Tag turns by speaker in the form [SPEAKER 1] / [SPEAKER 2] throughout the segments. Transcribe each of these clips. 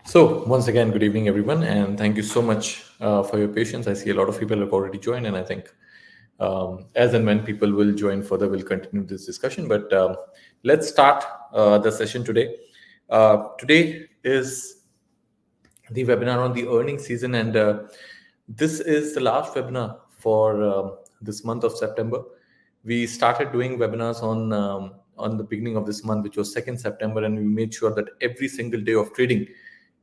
[SPEAKER 1] So, once again, good evening, everyone, and thank you so much for your patience. I see a lot of people have already joined, and I think as and when people will join further, we'll continue this discussion. But let's start the session today. Today is the webinar on the earnings season, and this is the last webinar for this month of September. We started doing webinars on the beginning of this month, which was 2nd September, and we made sure that every single day of trading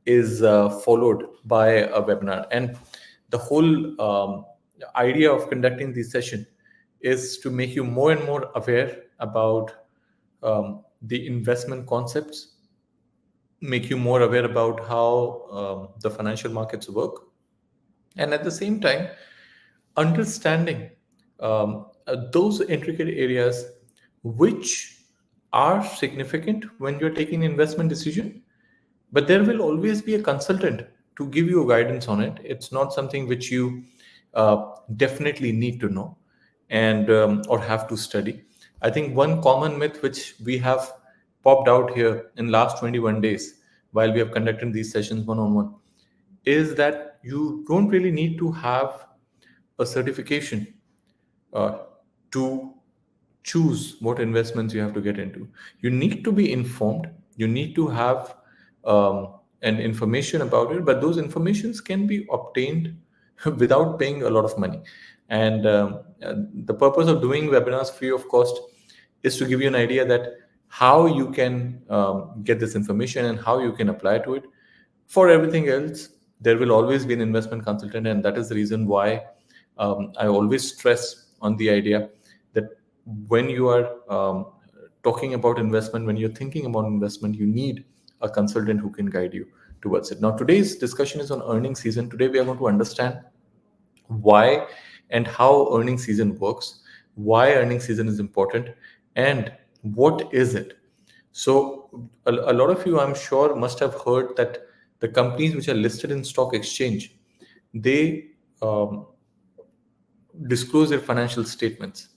[SPEAKER 1] is followed by a webinar. And the whole idea of conducting this session is to make you more and more aware about the investment concepts, make you more aware about how the financial markets work, and at the same time understanding those intricate areas which are significant when you're taking an investment decision, but there will always be a consultant to give you guidance on it. It's not something which you definitely need to know and or have to study. I think one common myth which we have popped out here in last 21 days while we have conducted these sessions one-on-one is that you don't really need to have a certification uh, to choose what investments you have to get into. You need to be informed. You need to have an information about it, but those informations can be obtained without paying a lot of money. And the purpose of doing webinars free of cost is to give you an idea that how you can get this information and how you can apply to it. For everything else, there will always be an investment consultant, and that is the reason why I always stress on the idea that when you are talking about investment, when you're thinking about investment, you need a consultant who can guide you towards it. Now, today's discussion is on earnings season. Today, we are going to understand why and how earnings season works, why earnings season is important, and what is it. So, a lot of you, I'm sure, must have heard that the companies which are listed in stock exchange, they disclose their financial statements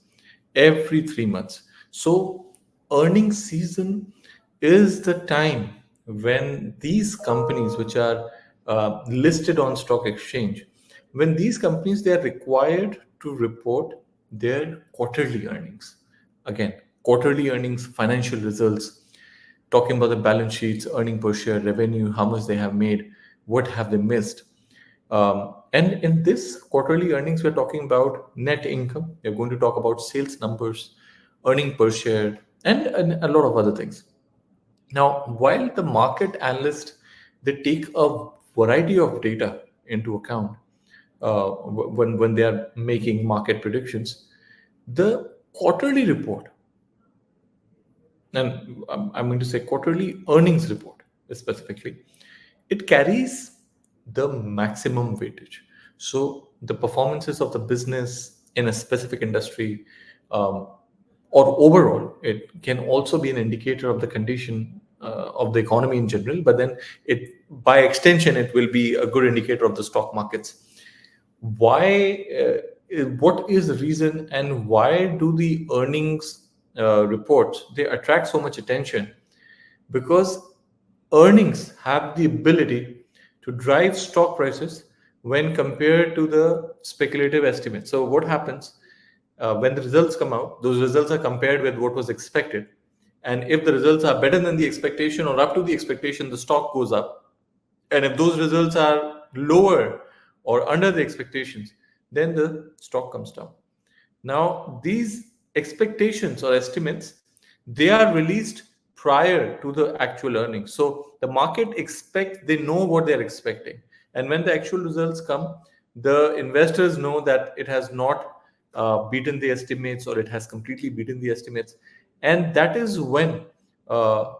[SPEAKER 1] every 3 months. So, earnings season is the time when these companies, which are listed on stock exchange, when these companies they are required to report their quarterly earnings. Again, quarterly earnings, financial results, talking about the balance sheets, earning per share, revenue, how much they have made, what have they missed. And in this quarterly earnings, we're talking about net income. We're going to talk about sales numbers, earning per share, and a lot of other things. Now, while the market analysts they take a variety of data into account when they are making market predictions, the quarterly report, and I'm going to say quarterly earnings report specifically, it carries the maximum weightage. So the performances of the business in a specific industry, um, or overall, it can also be an indicator of the condition of the economy in general. But then, it by extension, it will be a good indicator of the stock markets. Why? What is the reason, and why do the earnings reports they attract so much attention? Because earnings have the ability to drive stock prices when compared to the speculative estimates. So what happens when the results come out? Those results are compared with what was expected, and if the results are better than the expectation or up to the expectation, the stock goes up. And if those results are lower or under the expectations, then the stock comes down. Now, these expectations or estimates, they are released prior to the actual earnings. So the market expect they know what they're expecting, and when the actual results come, the investors know that it has not beaten the estimates or it has completely beaten the estimates, and that is when uh,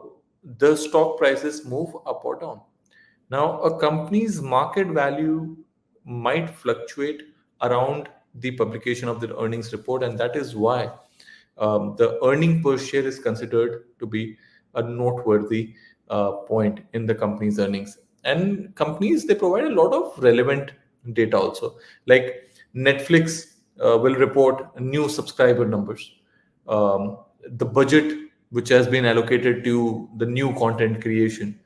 [SPEAKER 1] the stock prices move up or down. Now, a company's market value might fluctuate around the publication of the earnings report, and that is why the earning per share is considered to be a noteworthy point in the company's earnings. And companies they provide a lot of relevant data also, like Netflix will report new subscriber numbers, the budget which has been allocated to the new content creation,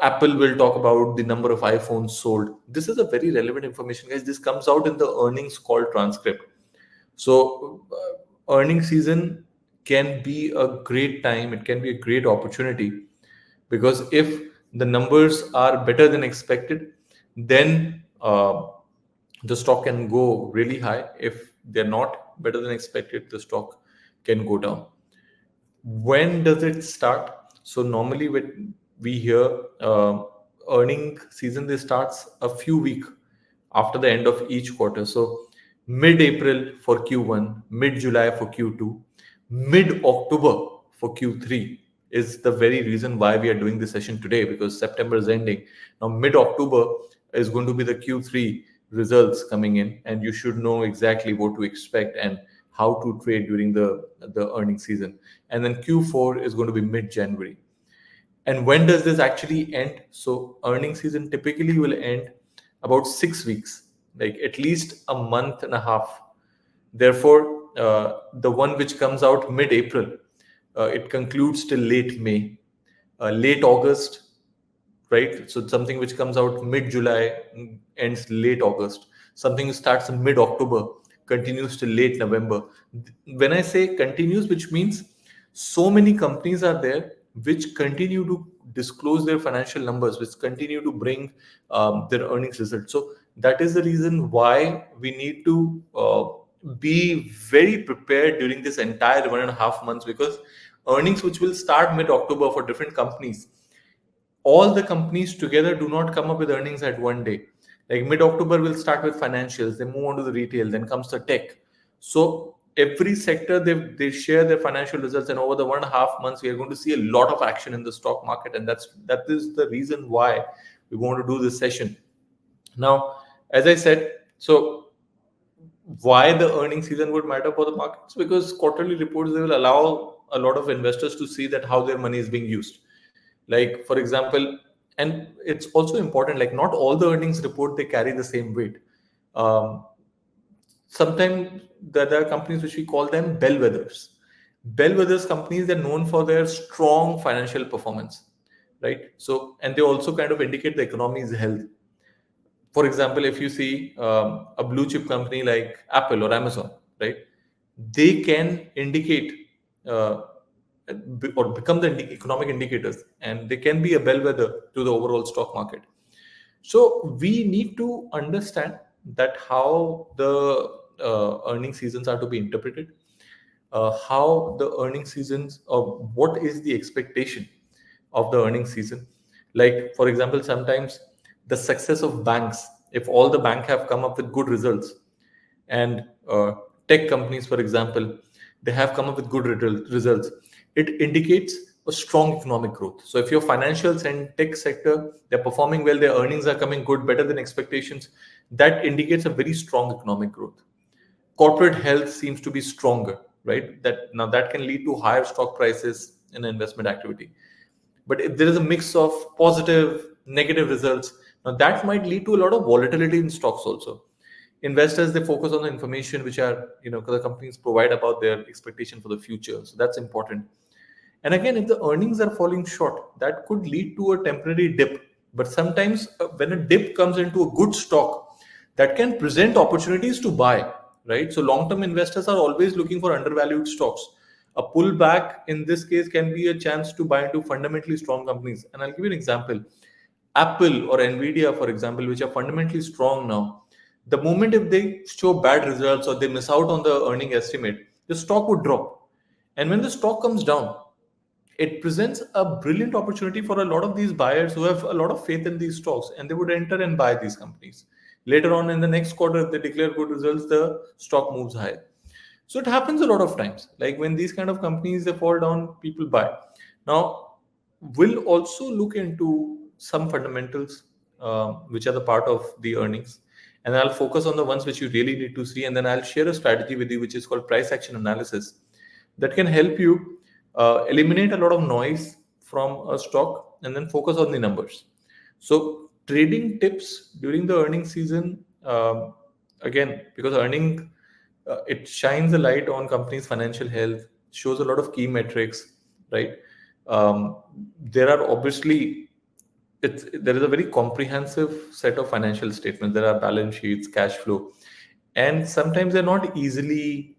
[SPEAKER 1] Apple will talk about the number of iPhones sold. This is a very relevant information, guys. This comes out in the earnings call transcript. So, earnings season can be a great time. It can be a great opportunity, because if the numbers are better than expected, then the stock can go really high. If they're not better than expected, the stock can go down. When does it start? So normally when we hear earning season, this starts a few weeks after the end of each quarter. So mid-April for Q1, mid-July for Q2, mid-October for Q3 is the very reason why we are doing this session today, because September is ending. Now mid-October is going to be the Q3 results coming in, and you should know exactly what to expect and how to trade during the earning season. And then Q4 is going to be mid-January. And when does this actually end? So earning season typically will end about 6 weeks, like at least a month and a half. Therefore, the one which comes out mid-April, it concludes till late May, late August, right? So something which comes out mid-July ends late August. Something starts in mid-October, continues till late November. When I say continues, which means so many companies are there which continue to disclose their financial numbers, which continue to bring their earnings results. So that is the reason why we need to be very prepared during this entire 1.5 months, because earnings which will start mid-October for different companies, all the companies together do not come up with earnings at one day. Like mid-October will start with financials, they move on to the retail, then comes the tech. So every sector they share their financial results, and over the 1.5 months we are going to see a lot of action in the stock market, and that is the reason why we want to do this session. Now, as I said, so why the earning season would matter for the markets? Because quarterly reports, they will allow a lot of investors to see that how their money is being used. Like for example, and it's also important, like not all the earnings report they carry the same weight. Sometimes there are companies which we call them bellwethers. Bellwethers companies, they're known for their strong financial performance, right? So, and they also kind of indicate the economy's health. For example, if you see a blue chip company like Apple or Amazon, right, they can indicate or become the economic indicators, and they can be a bellwether to the overall stock market. So we need to understand that how the earning seasons are to be interpreted, how the earning seasons, or what is the expectation of the earning season. Like for example, sometimes the success of banks, if all the bank have come up with good results, and tech companies, for example, they have come up with good results, it indicates a strong economic growth. So if your financials and tech sector, they're performing well, their earnings are coming good, better than expectations, that indicates a very strong economic growth. Corporate health seems to be stronger, right? That can lead to higher stock prices in investment activity. But if there is a mix of positive, negative results, now that might lead to a lot of volatility in stocks also. Investors, they focus on the information which are, the companies provide about their expectation for the future. So that's important. And again, if the earnings are falling short, that could lead to a temporary dip. But sometimes when a dip comes into a good stock, that can present opportunities to buy, right? So long-term investors are always looking for undervalued stocks. A pullback in this case can be a chance to buy into fundamentally strong companies. And I'll give you an example. Apple or Nvidia, for example, which are fundamentally strong now, the moment if they show bad results or they miss out on the earning estimate, the stock would drop. And when the stock comes down, it presents a brilliant opportunity for a lot of these buyers who have a lot of faith in these stocks, and they would enter and buy these companies. Later on in the next quarter, if they declare good results, the stock moves higher. So it happens a lot of times. Like when these kind of companies they fall down, people buy. Now, we'll also look into some fundamentals which are the part of the earnings, and I'll focus on the ones which you really need to see, and then I'll share a strategy with you which is called price action analysis that can help you eliminate a lot of noise from a stock and then focus on the numbers. So trading tips during the earning season, again, because earning it shines a light on companies' financial health, shows a lot of key metrics, right? There are obviously there is a very comprehensive set of financial statements. There are balance sheets, cash flow, and sometimes they're not easily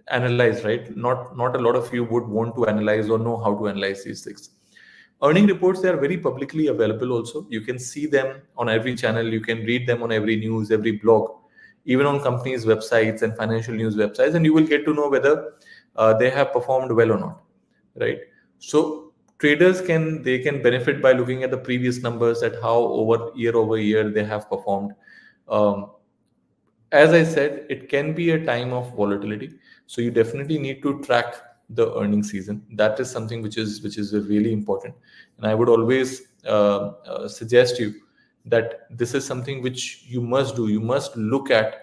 [SPEAKER 1] analyzed, right? Not a lot of you would want to analyze or know how to analyze these things. Earning reports, they are very publicly available also. You can see them on every channel, you can read them on every news, every blog, even on companies' websites and financial news websites, and you will get to know whether they have performed well or not, right? So traders can benefit by looking at the previous numbers, at how over year they have performed. Um, as I said, it can be a time of volatility. So you definitely need to track the earning season. That is something which is really important. And I would always suggest you that this is something which you must do. You must look at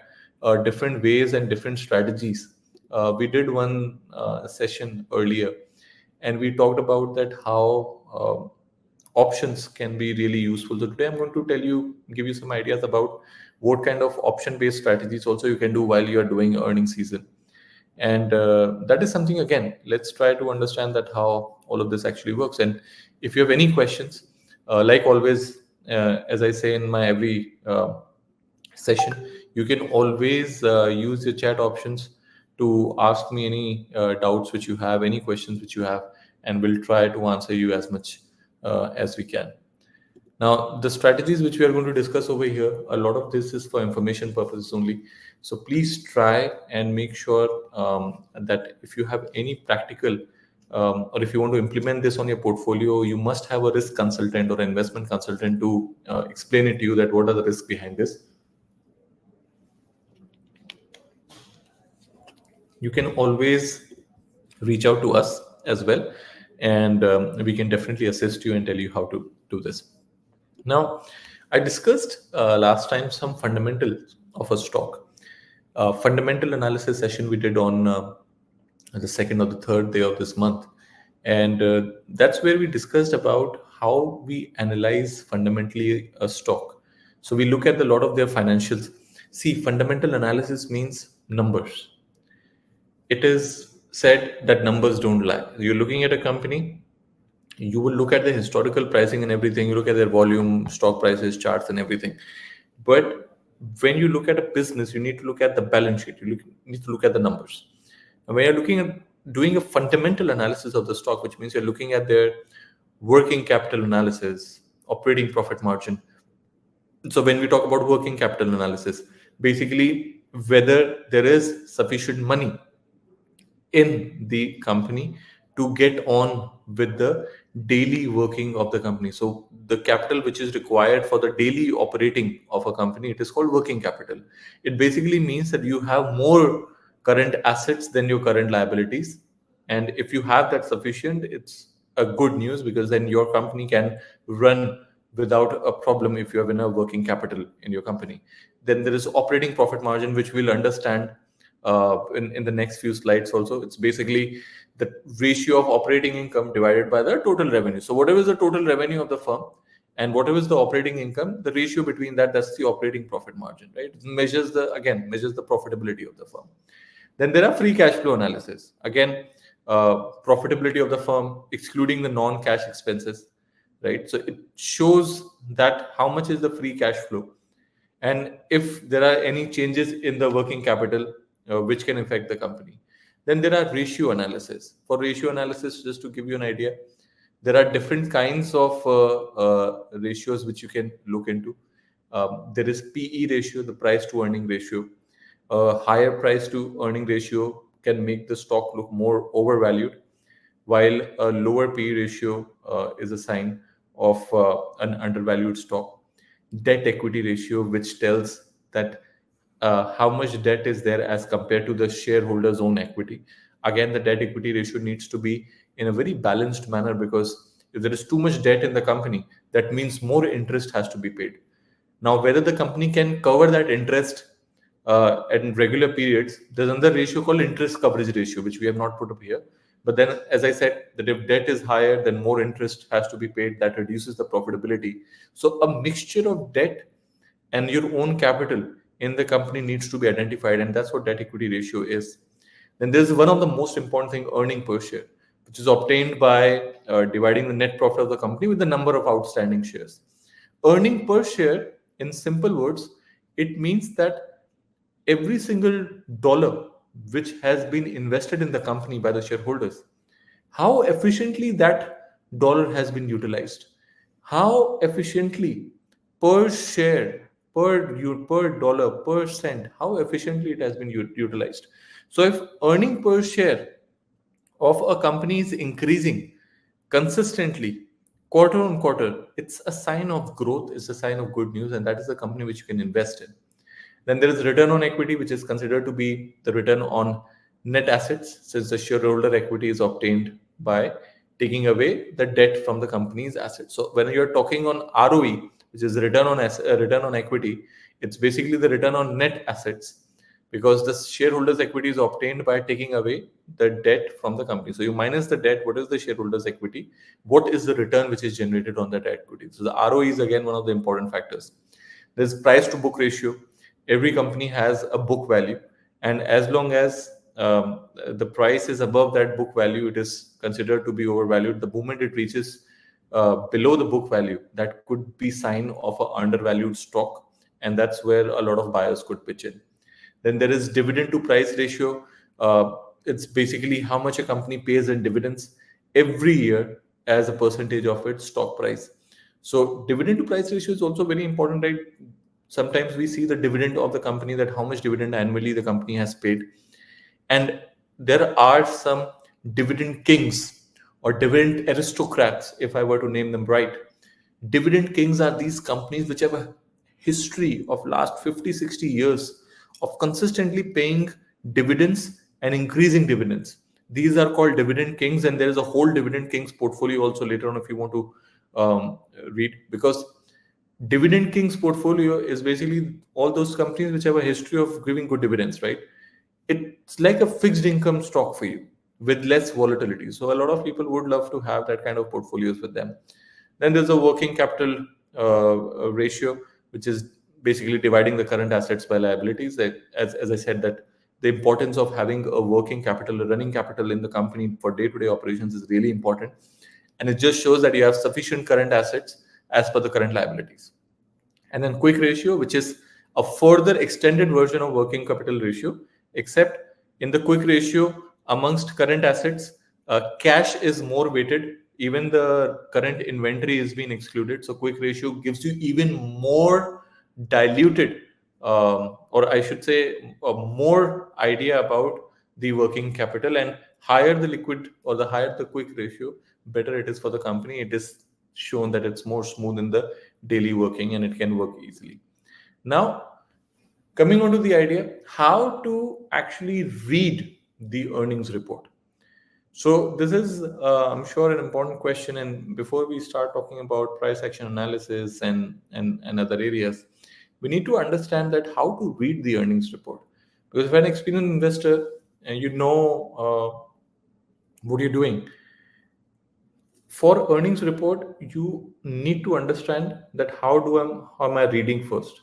[SPEAKER 1] different ways and different strategies. We did one session earlier, and we talked about that how options can be really useful. So today I'm going to give you some ideas about what kind of option-based strategies also you can do while you are doing earning season. And that is something, again, let's try to understand that how all of this actually works. And if you have any questions, like always, as I say in my every session, you can always use your chat options to ask me any doubts which you have, any questions which you have, and we'll try to answer you as much as we can. Now, the strategies which we are going to discuss over here, a lot of this is for information purposes only. So please try and make sure that if you have any practical or if you want to implement this on your portfolio, you must have a risk consultant or investment consultant to explain it to you that what are the risks behind this. You can always reach out to us as well, and we can definitely assist you and tell you how to do this. Now, I discussed last time some fundamentals of a stock. Fundamental analysis session we did on the second or the third day of this month, and that's where we discussed about how we analyze fundamentally a stock. So we look at a lot of their financials. See, fundamental analysis means numbers. It is said that numbers don't lie. You're looking at a company, you will look at the historical pricing and everything, you look at their volume, stock prices, charts, and everything. But when you look at a business, you need to look at the balance sheet, need to look at the numbers. And when you're looking at doing a fundamental analysis of the stock, which means you're looking at their working capital analysis, operating profit margin. So when we talk about working capital analysis, basically whether there is sufficient money in the company to get on with the daily working of the company. So the capital which is required for the daily operating of a company, it is called working capital. It basically means that you have more current assets than your current liabilities. And if you have that sufficient, it's a good news, because then your company can run without a problem if you have enough working capital in your company. Then there is operating profit margin, which we'll understand in the next few slides also. It's basically the ratio of operating income divided by the total revenue. So whatever is the total revenue of the firm and whatever is the operating income, the ratio between that, that's the operating profit margin, right? It measures the profitability of the firm. Then there are free cash flow analysis. Again, profitability of the firm excluding the non-cash expenses, right? So it shows that how much is the free cash flow, and if there are any changes in the working capital which can affect the company. Then there are ratio analysis. For ratio analysis, just to give you an idea, there are different kinds of ratios which you can look into. There is PE ratio, the price to earning ratio. A higher price to earning ratio can make the stock look more overvalued, while a lower PE ratio is a sign of an undervalued stock. Debt equity ratio, which tells that how much debt is there as compared to the shareholders' own equity. Again, the debt equity ratio needs to be in a very balanced manner, because if there is too much debt in the company, that means more interest has to be paid. Now, whether the company can cover that interest in regular periods, there's another ratio called interest coverage ratio, which we have not put up here. But then, as I said, that if debt is higher, then more interest has to be paid. That reduces the profitability. So a mixture of debt and your own capital in the company needs to be identified, and that's what debt equity ratio is. Then there's one of the most important thing, earning per share. which is obtained by dividing the net profit of the company with the number of outstanding shares. Earning per share, in simple words, it means that every single dollar which has been invested in the company by the shareholders, how efficiently that dollar has been utilized, how efficiently per share, per dollar, per cent, how efficiently it has been utilized. So if earning per share of a company is increasing consistently quarter on quarter, it's a sign of growth, it's a sign of good news, and that is a company which you can invest in. Then there is return on equity, which is considered to be the return on net assets, since the shareholder equity is obtained by taking away the debt from the company's assets. So when you're talking on ROE, which is return on equity, it's basically the return on net assets, because the shareholders equity is obtained by taking away the debt from the company. So you minus the debt, what is the shareholders equity, what is the return which is generated on that equity. So the ROE is again one of the important factors. There's price to book ratio. Every company has a book value, and as long as the price is above that book value, it is considered to be overvalued. The moment it reaches below the book value, that could be sign of an undervalued stock, and that's where a lot of buyers could pitch in. Then there is dividend to price ratio. It's basically how much a company pays in dividends every year as a percentage of its stock price. So dividend to price ratio is also very important, right? Sometimes we see the dividend of the company, that how much dividend annually the company has paid. And there are some dividend kings or dividend aristocrats, if I were to name them right. Dividend kings are these companies which have a history of last 50, 60 years of consistently paying dividends and increasing dividends. These are called dividend kings, and there is a whole dividend kings portfolio also later on if you want to read, because dividend kings portfolio is basically all those companies which have a history of giving good dividends, right? It's like a fixed income stock for you with less volatility. So a lot of people would love to have that kind of portfolios with them. Then there's a working capital ratio, which is basically dividing the current assets by liabilities. That, as I said, that the importance of having a working capital, a running capital in the company for day-to-day operations is really important. And it just shows that you have sufficient current assets as per the current liabilities. And then quick ratio, which is a further extended version of working capital ratio, except in the quick ratio, amongst current assets, cash is more weighted. Even the current inventory is being excluded. So quick ratio gives you even more diluted, or I should say, a more idea about the working capital. And higher the liquid or the higher the quick ratio, better it is for the company. It is shown that it's more smooth in the daily working and it can work easily. Now, coming on to the idea, how to actually read the earnings report. So this is, I'm sure, an important question. And before we start talking about price action analysis and other areas, we need to understand that how to read the earnings report. Because if you're an experienced investor and you know what you're doing, for earnings report, you need to understand that how am I reading first.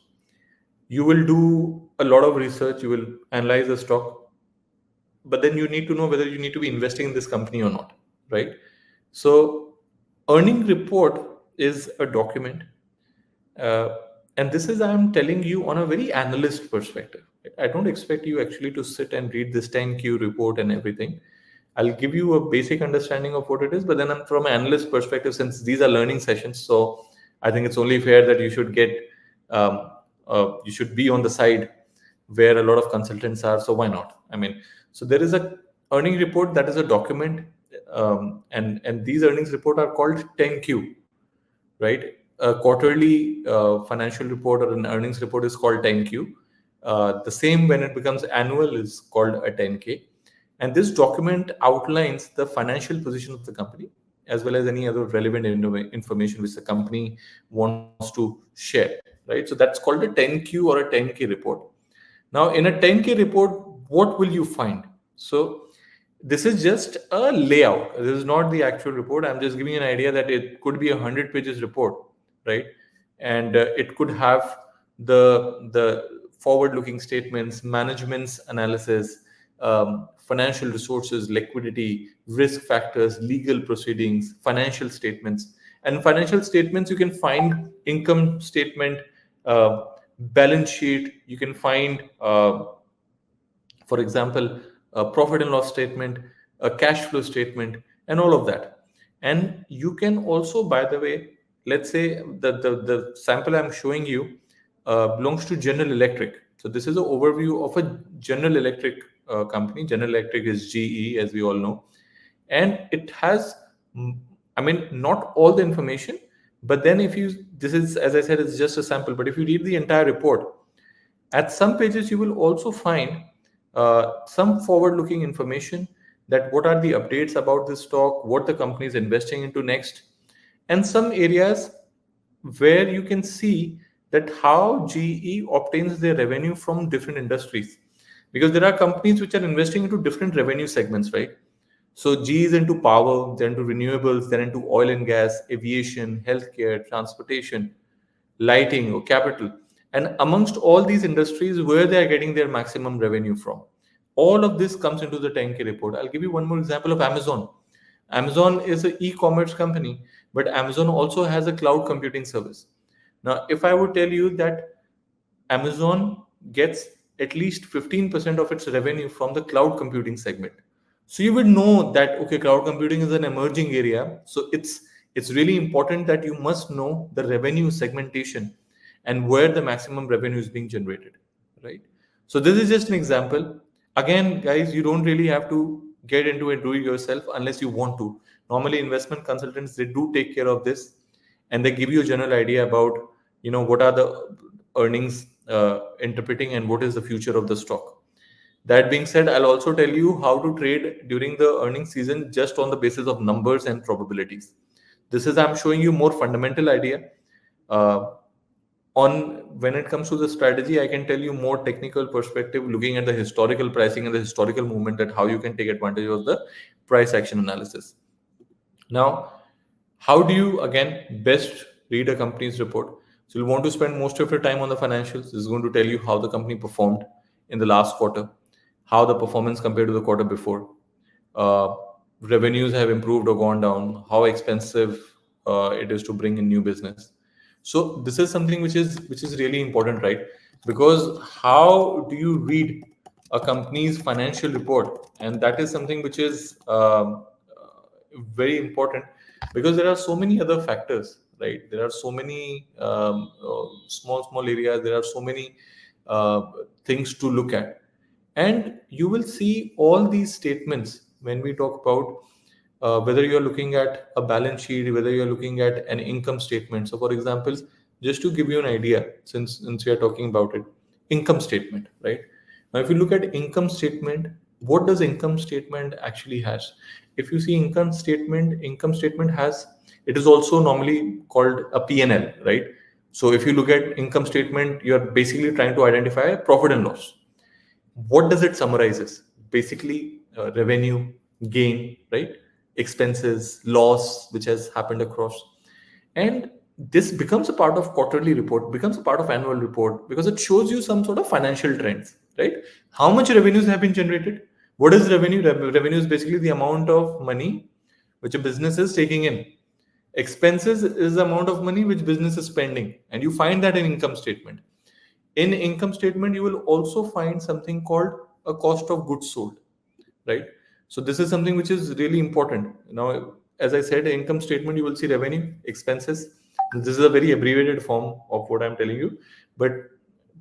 [SPEAKER 1] You will do a lot of research, you will analyze the stock, but then you need to know whether you need to be investing in this company or not, right? So earning report is a document, uh, and this is, I'm telling you on a very analyst perspective. I don't expect you actually to sit and read this 10Q report and everything. I'll give you a basic understanding of what it is, but then from an analyst perspective, since these are learning sessions, so I think it's only fair that you should um, you should be on the side where a lot of consultants are. So why not? I mean, so there is a earning report that is a document, and these earnings report are called 10Q, right? A quarterly financial report or an earnings report is called 10Q. The same when it becomes annual is called a 10K. And this document outlines the financial position of the company as well as any other relevant information which the company wants to share, right? So that's called a 10Q or a 10K report. Now, in a 10K report, what will you find? So this is just a layout. This is not the actual report. I'm just giving you an idea that it could be 100 pages report, right? And it could have the forward-looking statements, management's analysis, financial resources, liquidity, risk factors, legal proceedings, financial statements. And financial statements, you can find income statement, balance sheet, you can find, for example, a profit and loss statement, a cash flow statement, and all of that. And you can also, by the way, let's say the sample I'm showing you belongs to General Electric. So this is an overview of a General Electric company. General Electric is GE, as we all know, and it has, I mean, not all the information, but then if you, this is, as I said, it's just a sample, but if you read the entire report, at some pages, you will also find some forward-looking information, that what are the updates about this stock, what the company is investing into next, and some areas where you can see that how GE obtains their revenue from different industries, because there are companies which are investing into different revenue segments, right? So GE is into power, they're into renewables, they're into oil and gas, aviation, healthcare, transportation, lighting, or capital. And amongst all these industries, where they are getting their maximum revenue from. All of this comes into the 10K report. I'll give you one more example of Amazon. Amazon is an e-commerce company, but Amazon also has a cloud computing service. Now, if I would tell you that Amazon gets at least 15% of its revenue from the cloud computing segment, so you would know that, okay, cloud computing is an emerging area. So it's really important that you must know the revenue segmentation and where the maximum revenue is being generated, right? So this is just an example. Again, guys, you don't really have to get into it, do it yourself unless you want to. Normally, investment consultants, they do take care of this, and they give you a general idea about, what are the earnings interpreting and what is the future of the stock. That being said, I'll also tell you how to trade during the earnings season just on the basis of numbers and probabilities. This is, I'm showing you more fundamental idea. On when it comes to the strategy, I can tell you more technical perspective, looking at the historical pricing and the historical movement, at how you can take advantage of the price action analysis. Now, how do you again best read a company's report? So you want to spend most of your time on the financials. This is going to tell you how the company performed in the last quarter, how the performance compared to the quarter before, uh, revenues have improved or gone down, how expensive it is to bring in new business. So this is something which is really important, right? Because how do you read a company's financial report? And that is something which is very important, because there are so many other factors, right? There are so many small areas, there are so many uh, things to look at, and you will see all these statements when we talk about whether you're looking at a balance sheet, whether you're looking at an income statement. So for example, just to give you an idea, since we are talking about it, income statement, right? Now if you look at income statement, what does income statement actually has? If you see income statement has, it is also normally called a P&L, right? So if you look at income statement, you're basically trying to identify profit and loss. What does it summarizes? Basically, revenue, gain, right? Expenses, loss, which has happened across. And this becomes a part of quarterly report, becomes a part of annual report, because it shows you some sort of financial trends, right? How much revenues have been generated? What is revenue? Revenue is basically the amount of money which a business is taking in. Expenses is the amount of money which business is spending, and you find that in income statement. In income statement, you will also find something called a cost of goods sold, right? So this is something which is really important. Now, as I said, income statement, you will see revenue, expenses. This is a very abbreviated form of what I'm telling you, but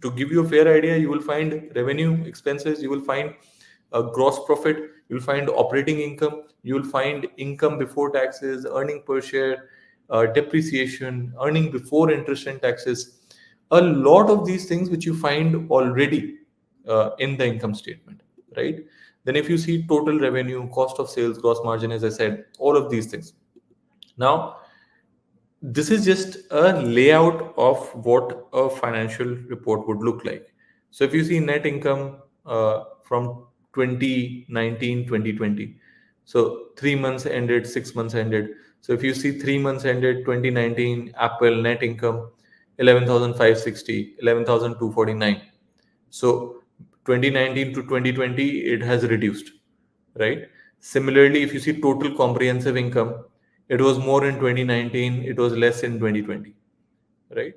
[SPEAKER 1] to give you a fair idea, you will find revenue, expenses, you will find gross profit, you will find operating income, you will find income before taxes, earning per share, depreciation, earning before interest and taxes. A lot of these things which you find already in the income statement, right? Then if you see total revenue, cost of sales, gross margin, as I said, all of these things. Now, this is just a layout of what a financial report would look like. So if you see net income from 2019, 2020, so 3 months ended, 6 months ended. So if you see 3 months ended 2019, Apple net income 11,560, 11,249. So 2019 to 2020, it has reduced, right? Similarly, if you see total comprehensive income, it was more in 2019, it was less in 2020, right?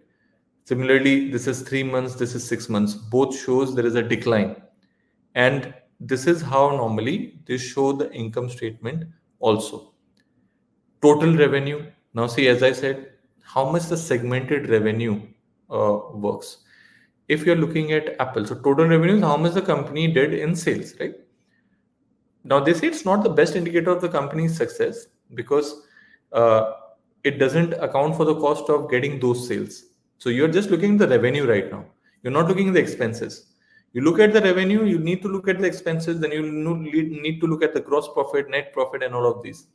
[SPEAKER 1] Similarly, this is 3 months, this is 6 months. Both shows there is a decline. And this is how normally they show the income statement also. Total revenue. Now, see, as I said, how much the segmented revenue works. If you're looking at Apple, so total revenue is how much the company did in sales, right? Now, they say it's not the best indicator of the company's success because uh, it doesn't account for the cost of getting those sales. So you're just looking at the revenue right now. You're not looking at the expenses. You look at the revenue, you need to look at the expenses, then you need to look at the gross profit, net profit, and all of these.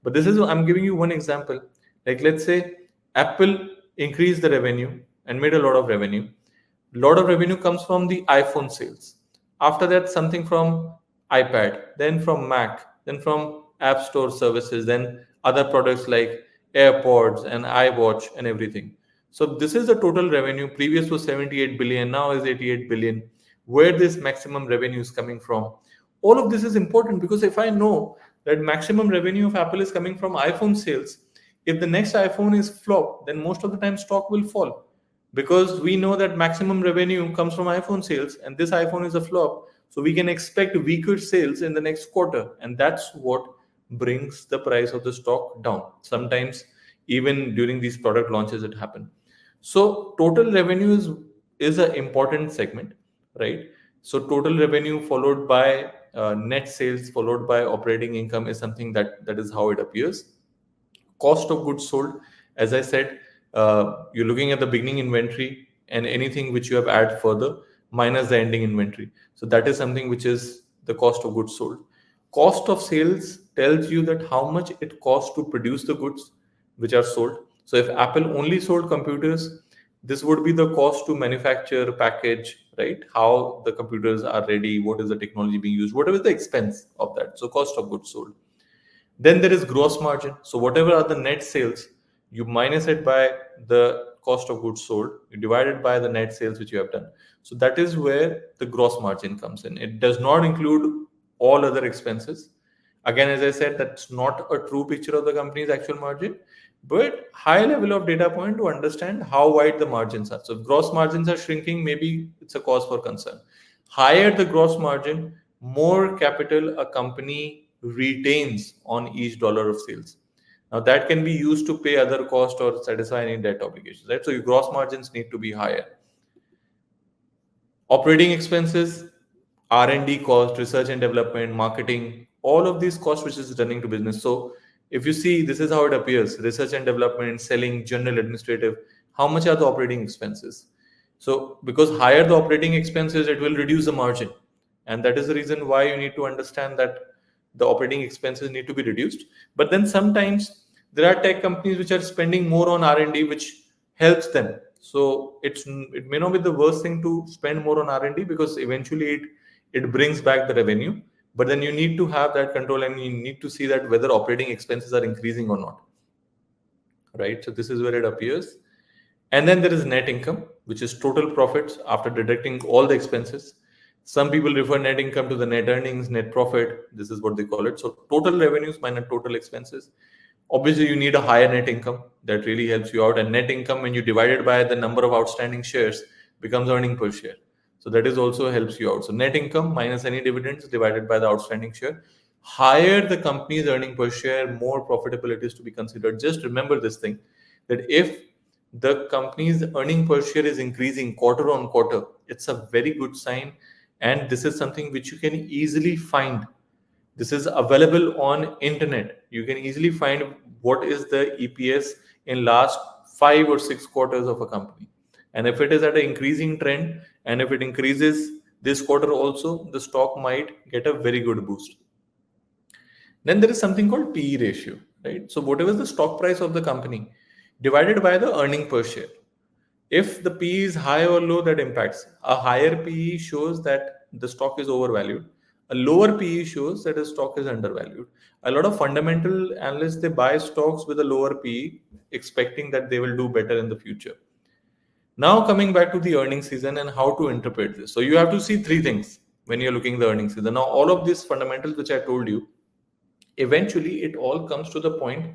[SPEAKER 1] But this is, I'm giving you one example. Like, let's say Apple increased the revenue and made a lot of revenue. A lot of revenue comes from the iPhone sales. After that, something from iPad, then from Mac, then from App Store services, then other products like AirPods and iWatch and everything. So this is the total revenue. Previous was 78 billion, now is 88 billion. Where this maximum revenue is coming from? All of this is important because if I know that maximum revenue of Apple is coming from iPhone sales, if the next iPhone is flop, then most of the time stock will fall because we know that maximum revenue comes from iPhone sales and this iPhone is a flop. So we can expect weaker sales in the next quarter, and that's what brings the price of the stock down. Sometimes even during these product launches it happen. So total revenue is an important segment, right? So total revenue followed by net sales followed by operating income is something that is how it appears. Cost of goods sold, as I said, you're looking at the beginning inventory and anything which you have add further minus the ending inventory. So that is something which is the cost of goods sold. Cost of sales tells you that how much it costs to produce the goods which are sold. So if Apple only sold computers, this would be the cost to manufacture, package, right? How the computers are ready, what is the technology being used, whatever is the expense of that. So cost of goods sold. Then there is gross margin. So whatever are the net sales, you minus it by the cost of goods sold, you divide it by the net sales which you have done. So that is where the gross margin comes in. It does not include all other expenses. Again, as I said, that's not a true picture of the company's actual margin, but high level of data point to understand how wide the margins are. So if gross margins are shrinking, maybe it's a cause for concern. Higher the gross margin, more capital a company retains on each dollar of sales. Now that can be used to pay other costs or satisfy any debt obligations, right? So your gross margins need to be higher. Operating expenses, R&D cost, research and development, marketing, all of these costs which is running to business. So if you see, this is how it appears: research and development, selling, general, administrative. How much are the operating expenses? So because higher the operating expenses, it will reduce the margin, and that is the reason why you need to understand that the operating expenses need to be reduced. But then sometimes there are tech companies which are spending more on R&D, which helps them. So it may not be the worst thing to spend more on R&D because eventually it brings back the revenue. But then you need to have that control and you need to see that whether operating expenses are increasing or not, right? So this is where it appears. And then there is net income, which is total profits after deducting all the expenses. Some people refer net income to the net earnings, net profit. This is what they call it. So total revenues minus total expenses. Obviously, you need a higher net income. That really helps you out. And net income, when you divide it by the number of outstanding shares, becomes earning per share. So that is also helps you out. So net income minus any dividends divided by the outstanding share. Higher the company's earning per share, more profitable it is to be considered. Just remember this thing, that if the company's earning per share is increasing quarter on quarter, it's a very good sign. And this is something which you can easily find. This is available on internet. You can easily find what is the EPS in last 5 or 6 quarters of a company. And if it is at an increasing trend, and if it increases this quarter also, the stock might get a very good boost. Then there is something called PE ratio, right? So whatever is the stock price of the company divided by the earning per share. If the PE is high or low, that impacts. A higher PE shows that the stock is overvalued. A lower PE shows that the stock is undervalued. A lot of fundamental analysts, they buy stocks with a lower PE, expecting that they will do better in the future. Now coming back to the earnings season and how to interpret this. So you have to see three things when you're looking at the earnings season. Now all of these fundamentals which I told you, eventually it all comes to the point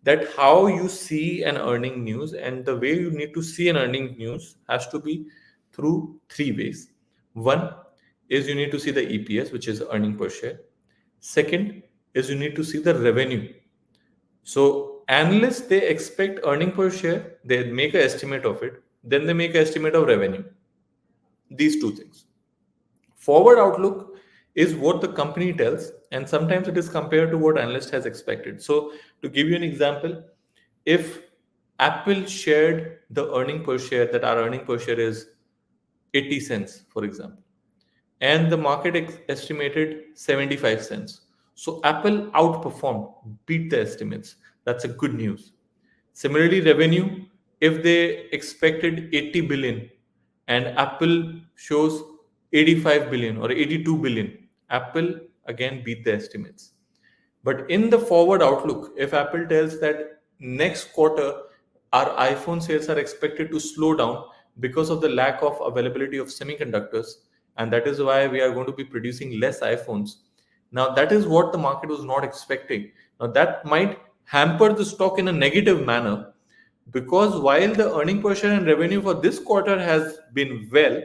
[SPEAKER 1] that how you see an earning news, and the way you need to see an earning news has to be through three ways. One is you need to see the EPS, which is earning per share. Second is you need to see the revenue. So analysts, they expect earning per share, they make an estimate of it, then they make an estimate of revenue. These two things. Forward outlook is what the company tells, and sometimes it is compared to what analyst has expected. So to give you an example, if Apple shared the earning per share, that our earning per share is 80 cents, for example, and the market estimated 75 cents. So Apple outperformed, beat the estimates. That's a good news. Similarly, revenue, if they expected 80 billion and Apple shows 85 billion or 82 billion, Apple again beat the estimates. But in the forward outlook, if Apple tells that next quarter our iPhone sales are expected to slow down because of the lack of availability of semiconductors, and that is why we are going to be producing less iPhones. Now, that is what the market was not expecting. Now, that might hamper the stock in a negative manner, because while the earning per share and revenue for this quarter has been well,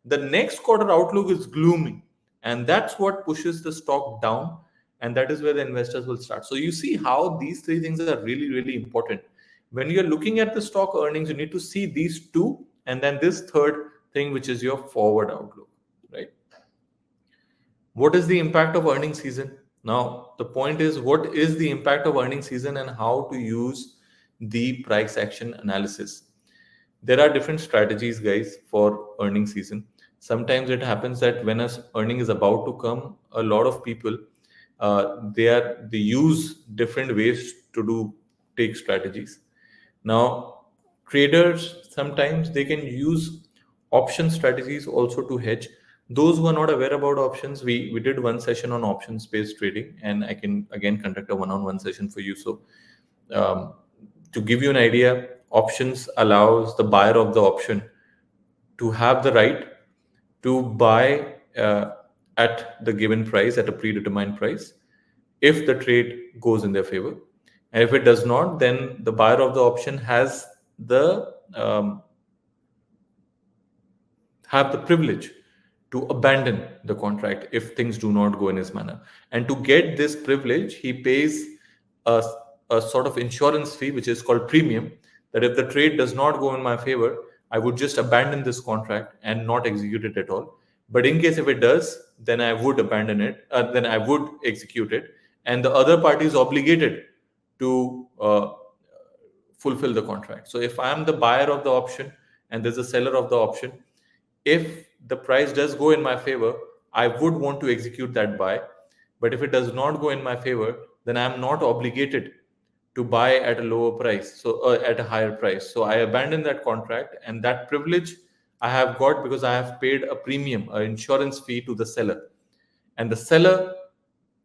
[SPEAKER 1] the next quarter outlook is gloomy, and that's what pushes the stock down, and that is where the investors will start. So you see how these three things are really, really important. When you're looking at the stock earnings, you need to see these two, and then this third thing, which is your forward outlook, right? What is the impact of earning season? Now the point is, what is the impact of earning season and how to use the price action analysis? There are different strategies, guys, for earning season. Sometimes it happens that when a earning is about to come, a lot of people they use different ways to do take strategies. Now traders, sometimes they can use option strategies also to hedge. Those who are not aware about options, we did one session on options based trading, and I can again conduct a one-on-one session for you. So um, to give you an idea, options allows the buyer of the option to have the right to buy at the given price, at a predetermined price, if the trade goes in their favor. And if it does not, then the buyer of the option has the privilege to abandon the contract if things do not go in his manner. And to get this privilege, he pays a, a sort of insurance fee, which is called premium, that if the trade does not go in my favor, I would just abandon this contract and not execute it at all. But in case if it does, then I would abandon it, then I would execute it. And the other party is obligated to fulfill the contract. So if I am the buyer of the option and there's a seller of the option, if the price does go in my favor, I would want to execute that buy. But if it does not go in my favor, then I'm not obligated to buy at a lower price, so at a higher price. So I abandon that contract, and that privilege I have got because I have paid a premium, an insurance fee to the seller, and the seller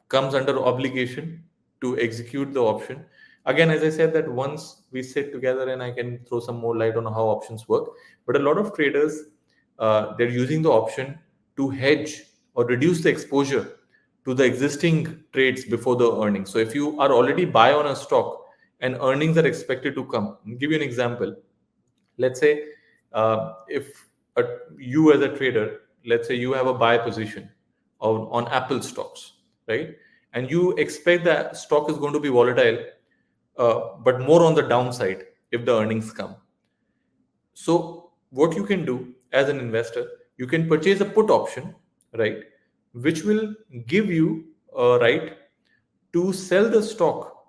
[SPEAKER 1] comes under obligation to execute the option. Again, as I said, that once we sit together and I can throw some more light on how options work. But a lot of traders, they're using the option to hedge or reduce the exposure to the existing trades before the earnings. So if you are already buy on a stock and earnings are expected to come, I'll give you an example. Let's say if you as a trader, let's say you have a buy position on Apple stocks, right? And you expect that stock is going to be volatile, but more on the downside if the earnings come. So what you can do as an investor, you can purchase a put option, right, which will give you a right to sell the stock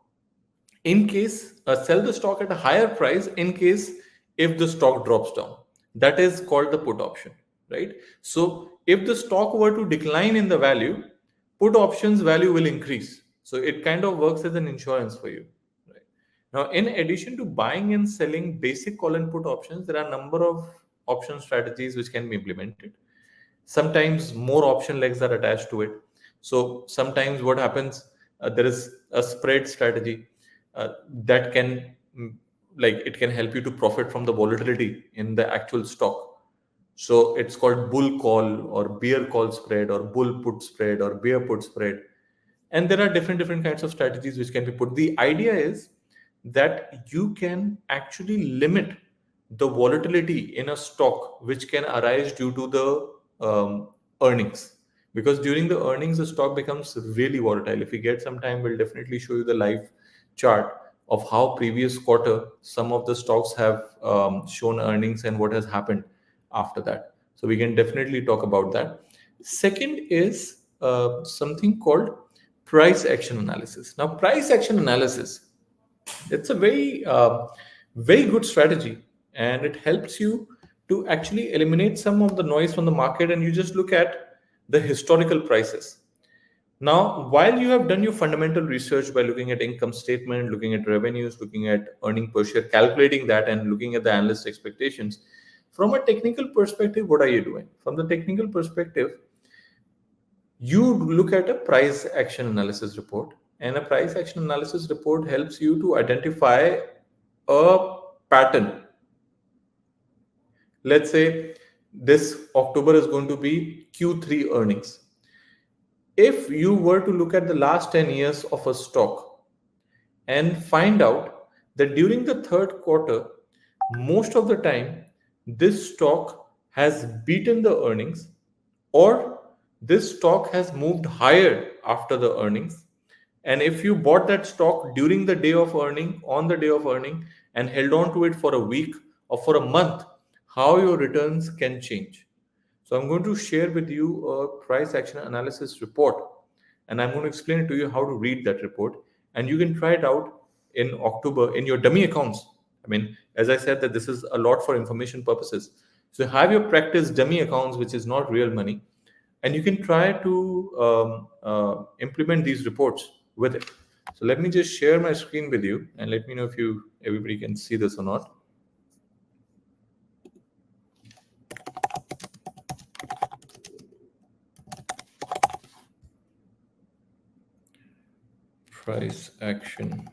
[SPEAKER 1] in case sell the stock at a higher price in case if the stock drops down. That is called the put option, right? So if the stock were to decline in the value, put options value will increase. So it kind of works as an insurance for you, right? Now, in addition to buying and selling basic call and put options, there are a number of option strategies which can be implemented. Sometimes more option legs are attached to it. So sometimes what happens, there is a spread strategy that can like it can help you to profit from the volatility in the actual stock. So it's called bull call or bear call spread or bull put spread or bear put spread. And there are different kinds of strategies which can be put. The idea is that you can actually limit the volatility in a stock which can arise due to the earnings, because during the earnings the stock becomes really volatile. If we get some time, we'll definitely show you the live chart of how previous quarter some of the stocks have shown earnings and what has happened after that. So we can definitely talk about that. Second is something called price action analysis. Now, price action analysis, it's a very good strategy, and it helps you to actually eliminate some of the noise from the market, and you just look at the historical prices. Now, while you have done your fundamental research by looking at income statement, looking at revenues, looking at earning per share, calculating that, and looking at the analyst expectations, from a technical perspective, what are you doing? From the technical perspective, you look at a price action analysis report, and a price action analysis report helps you to identify a pattern. Let's say this October is going to be Q3 earnings. If you were to look at the last 10 years of a stock and find out that during the third quarter, most of the time, this stock has beaten the earnings, or this stock has moved higher after the earnings. And if you bought that stock during the day of earning, on the day of earning, and held on to it for a week or for a month, how your returns can change. So I'm going to share with you a price action analysis report, and I'm going to explain it to you how to read that report. And you can try it out in October in your dummy accounts. I mean, as I said, that this is a lot for information purposes. So have your practice dummy accounts, which is not real money, and you can try to implement these reports with it. So let me just share my screen with you, and let me know if you everybody can see this or not. Price action.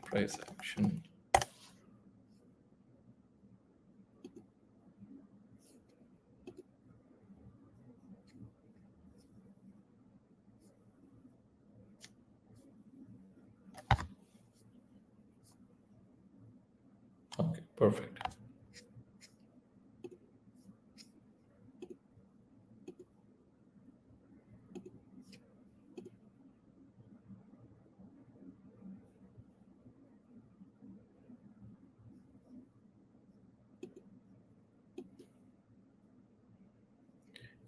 [SPEAKER 1] Okay, perfect.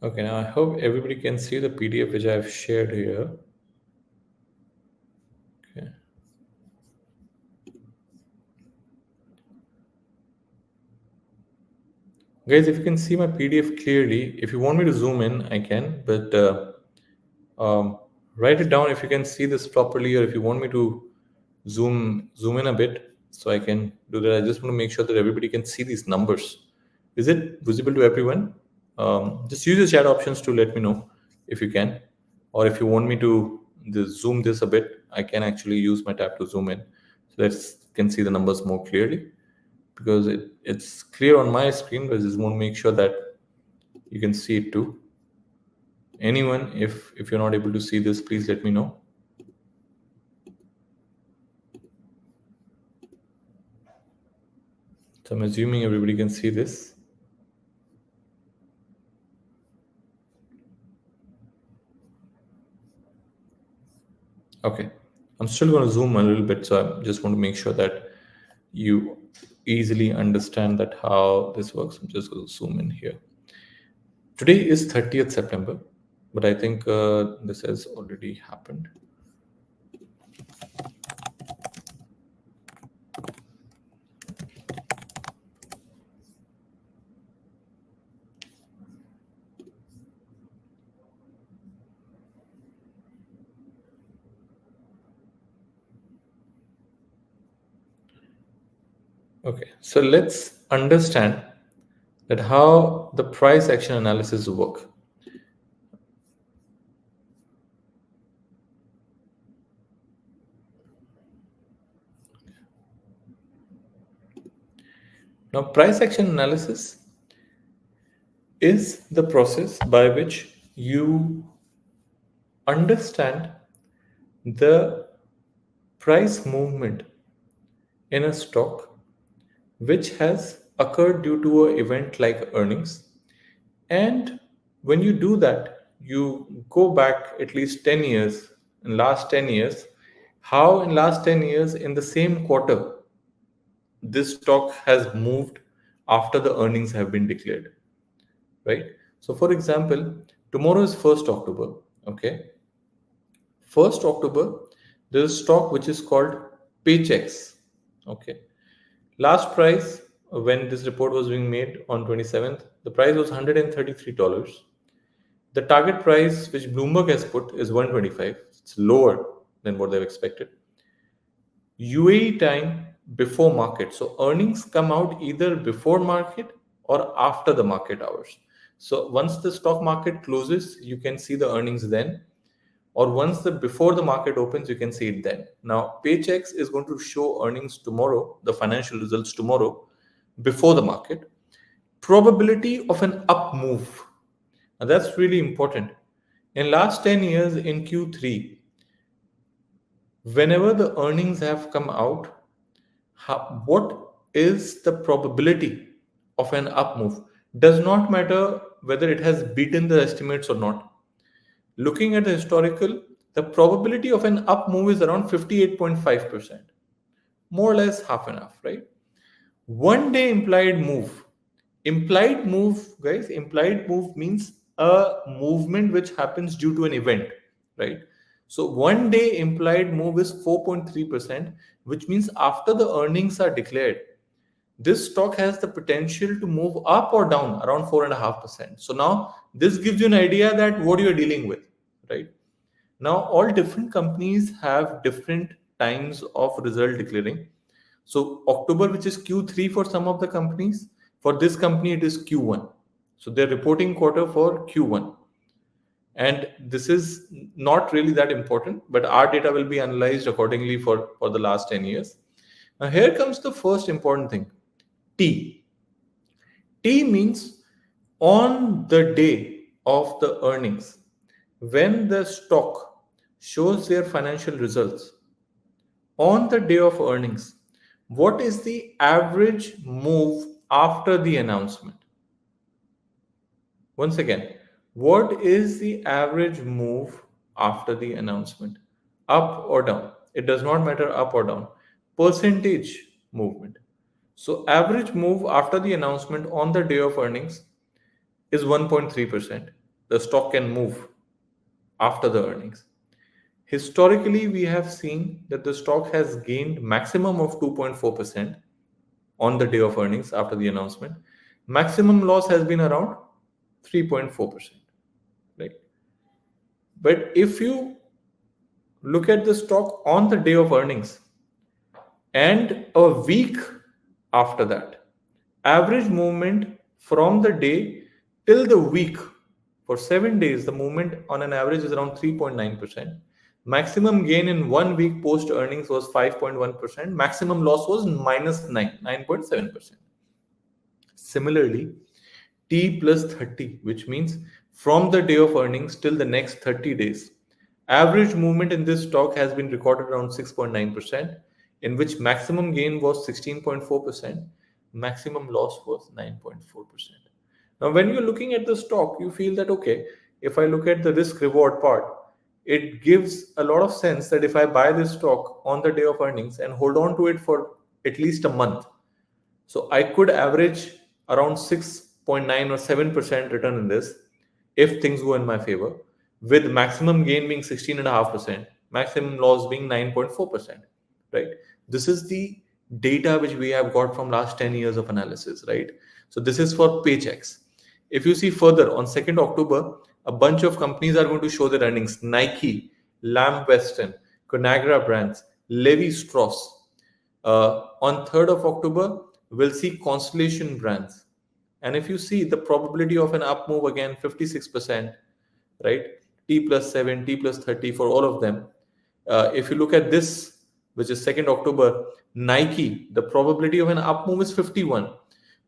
[SPEAKER 1] Okay, now I hope everybody can see the PDF which I have shared here. Okay. Guys, if you can see my PDF clearly, if you want me to zoom in, I can, but um, write it down if you can see this properly, or if you want me to zoom in a bit so I can do that. I just want to make sure that everybody can see these numbers. Is it visible to everyone? Just use the chat options to let me know if you can, or if you want me to zoom this a bit, I can actually use my tab to zoom in so that can see the numbers more clearly, because it's clear on my screen, but I just want to make sure that you can see it too. Anyone, if you're not able to see this, please let me know. So I'm assuming everybody can see this. Okay, I'm still going to zoom a little bit, so I just want to make sure that you easily understand that how this works. I'm just going to zoom in here. Today is 30th September, but I think this has already happened. Okay, so let's understand that how the price action analysis work. Now, price action analysis is the process by which you understand the price movement in a stock which has occurred due to an event like earnings. And when you do that, you go back at least 10 years, in last 10 years, how in last 10 years in the same quarter this stock has moved after the earnings have been declared, right? So for example, tomorrow is 1st October, okay? 1st October, there is stock which is called Paychecks, okay? Last price when this report was being made on 27th, the price was $133. The target price which Bloomberg has put is 125. It's lower than what they've expected. UAE time before market. So earnings come out either before market or after the market hours. So once the stock market closes, you can see the earnings then, or once the before the market opens, you can see it then. Now, Paychecks is going to show earnings tomorrow, the financial results tomorrow, before the market. Probability of an up move. Now that's really important. In last 10 years in Q3, whenever the earnings have come out, what is the probability of an up move? Does not matter whether it has beaten the estimates or not. Looking at the historical, the probability of an up move is around 58.5%, more or less half and half, right? 1 day implied move. Implied move, guys, implied move means a movement which happens due to an event, right? So 1 day implied move is 4.3%, which means after the earnings are declared, this stock has the potential to move up or down around 4.5%. So now this gives you an idea that what you are dealing with, right? Now all different companies have different times of result declaring. So October, which is Q3 for some of the companies, for this company it is Q1. So they're reporting quarter for Q1. And this is not really that important, but our data will be analyzed accordingly for the last 10 years. Now here comes the first important thing. T. T means on the day of the earnings, when the stock shows their financial results, on the day of earnings, what is the average move after the announcement? Once again, what is the average move after the announcement? Up or down? It does not matter up or down. Percentage movement. So average move after the announcement on the day of earnings is 1.3%. The stock can move after the earnings. Historically, we have seen that the stock has gained maximum of 2.4% on the day of earnings after the announcement. Maximum loss has been around 3.4%, right? But if you look at the stock on the day of earnings and a week after that, average movement from the day till the week for 7 days, the movement on an average is around 3.9%. Maximum gain in 1 week post earnings was 5.1%. Maximum loss was minus 9.7%. Similarly, T plus 30, which means from the day of earnings till the next 30 days, average movement in this stock has been recorded around 6.9%, in which maximum gain was 16.4%, maximum loss was 9.4%. Now, when you're looking at the stock, you feel that, okay, if I look at the risk reward part, it gives a lot of sense that if I buy this stock on the day of earnings and hold on to it for at least a month, so I could average around 6.9 or 7% return in this if things go in my favor, with maximum gain being 16.5%, maximum loss being 9.4%, right? This is the data which we have got from last 10 years of analysis, right? So this is for Paychecks. If you see further, on 2nd October, a bunch of companies are going to show their earnings. Nike, Lamb Weston, Conagra Brands, Levi Strauss. On 3rd of October, we'll see Constellation Brands. And if you see the probability of an up move, again, 56%, right? T plus 7, T plus 30 for all of them. If you look at this, which is 2nd October, Nike, the probability of an up move is 51.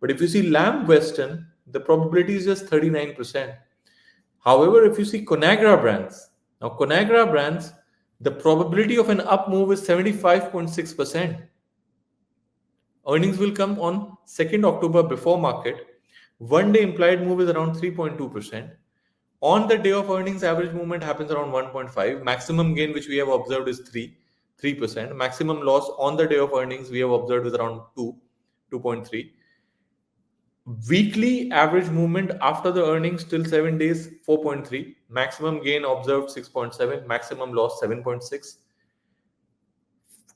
[SPEAKER 1] But if you see Lamb Weston, the probability is just 39%. However, if you see Conagra Brands, now Conagra Brands, the probability of an up move is 75.6%. Earnings will come on 2nd October before market. One day implied move is around 3.2%. On the day of earnings, average movement happens around 1.5. Maximum gain which we have observed is 3%. Maximum loss on the day of earnings we have observed is around 2.3. Weekly average movement after the earnings till 7 days 4.3. Maximum gain observed 6.7. Maximum loss 7.6.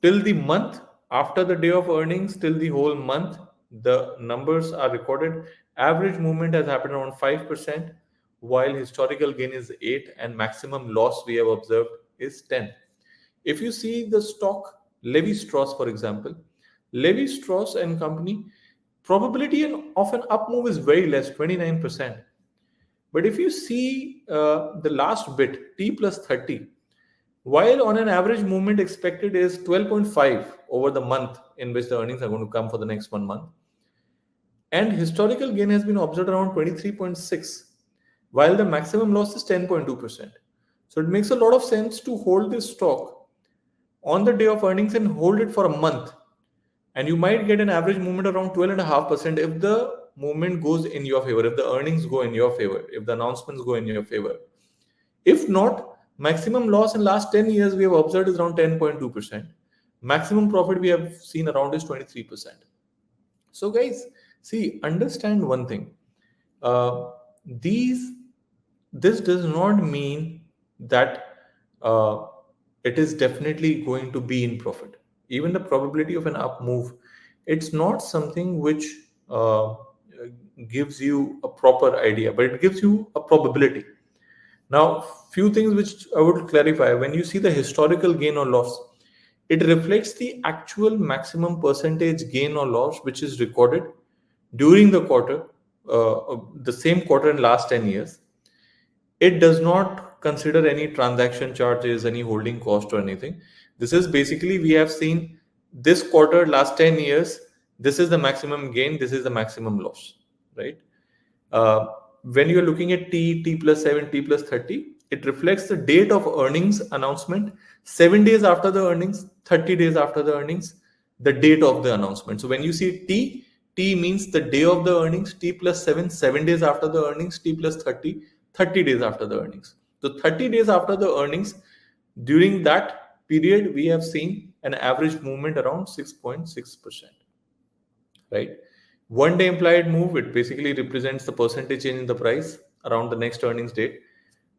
[SPEAKER 1] Till the month after the day of earnings, till the whole month, the numbers are recorded. Average movement has happened around 5%, while historical gain is 8 and maximum loss we have observed is 10. If you see the stock Levi Strauss, for example, Levi Strauss and company, probability of an up move is very less, 29%. But if you see the last bit, T plus 30, while on an average movement expected is 12.5 over the month in which the earnings are going to come for the next 1 month, and historical gain has been observed around 23.6, while the maximum loss is 10.2%. So it makes a lot of sense to hold this stock on the day of earnings and hold it for a month, and you might get an average movement around 12.5% if the movement goes in your favor, if the earnings go in your favor, if the announcements go in your favor. If not, maximum loss in last 10 years we have observed is around 10.2%. Maximum profit we have seen around is 23%. So guys, see, understand one thing. This does not mean that it is definitely going to be in profit. Even the probability of an up move, it's not something which gives you a proper idea, but it gives you a probability. Now, few things which I would clarify. When you see the historical gain or loss, it reflects the actual maximum percentage gain or loss which is recorded during the quarter, the same quarter in last 10 years. It does not consider any transaction charges, any holding cost or anything. This is basically, we have seen this quarter, last 10 years, this is the maximum gain, this is the maximum loss, right? When you're looking at T plus 7, T plus 30, it reflects the date of earnings announcement, 7 days after the earnings, 30 days after the earnings, the date of the announcement. So when you see T means the day of the earnings, T plus 7, 7 days after the earnings, T plus 30, 30 days after the earnings. So 30 days after the earnings, during that period, we have seen an average movement around 6.6%, right? 1 day implied move, it basically represents the percentage change in the price around the next earnings date.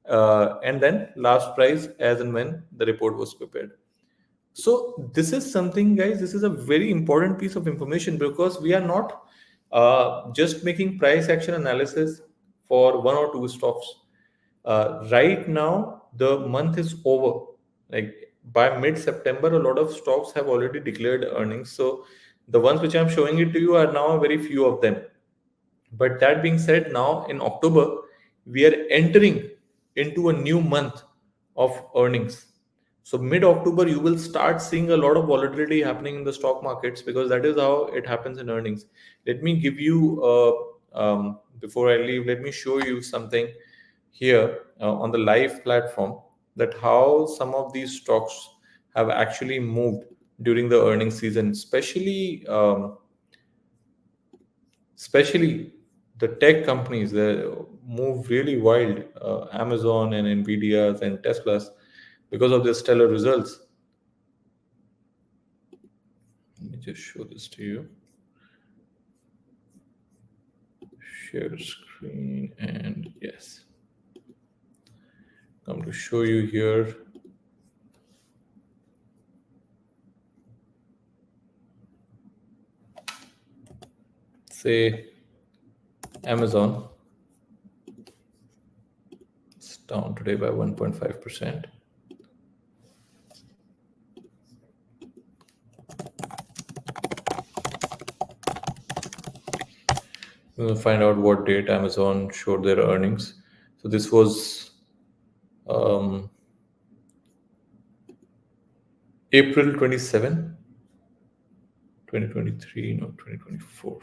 [SPEAKER 1] And then last price as and when the report was prepared. So this is something, guys, this is a very important piece of information, because we are not just making price action analysis for 1 or 2 stocks. Right now, the month is over. Like by mid-September, a lot of stocks have already declared earnings. So the ones which I'm showing it to you are now very few of them. But that being said, now in October, we are entering into a new month of earnings. So mid-October, you will start seeing a lot of volatility happening in the stock markets, because that is how it happens in earnings. Let me give you, before I leave, let me show you something here on the live platform, that how some of these stocks have actually moved during the earnings season, especially the tech companies that move really wild, Amazon and Nvidias and Teslas, because of their stellar results. Let me just show this to you. Share screen, and yes, I'm going to show you here. Say Amazon, it's down today by 1.5%. We'll find out what date Amazon showed their earnings. So this was April 27, 2023, no, 2024.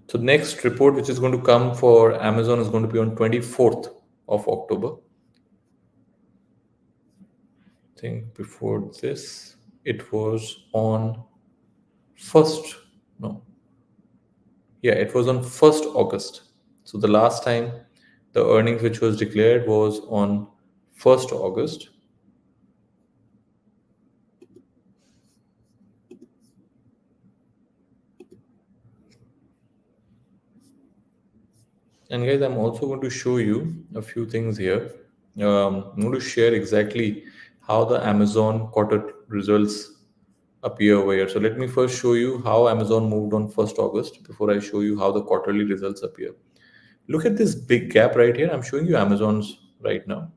[SPEAKER 1] So next report which is going to come for Amazon is going to be on 24th of October. I think before this it was on first, no, yeah, it was on 1st August. So the last time the earnings which was declared was on 1st August. And guys, I'm also going to show you a few things here. I'm going to share exactly how the Amazon quarter results appear over here. So let me first show you how Amazon moved on 1st August before I show you how the quarterly results appear. Look at this big gap right here. I'm showing you Amazon's right now.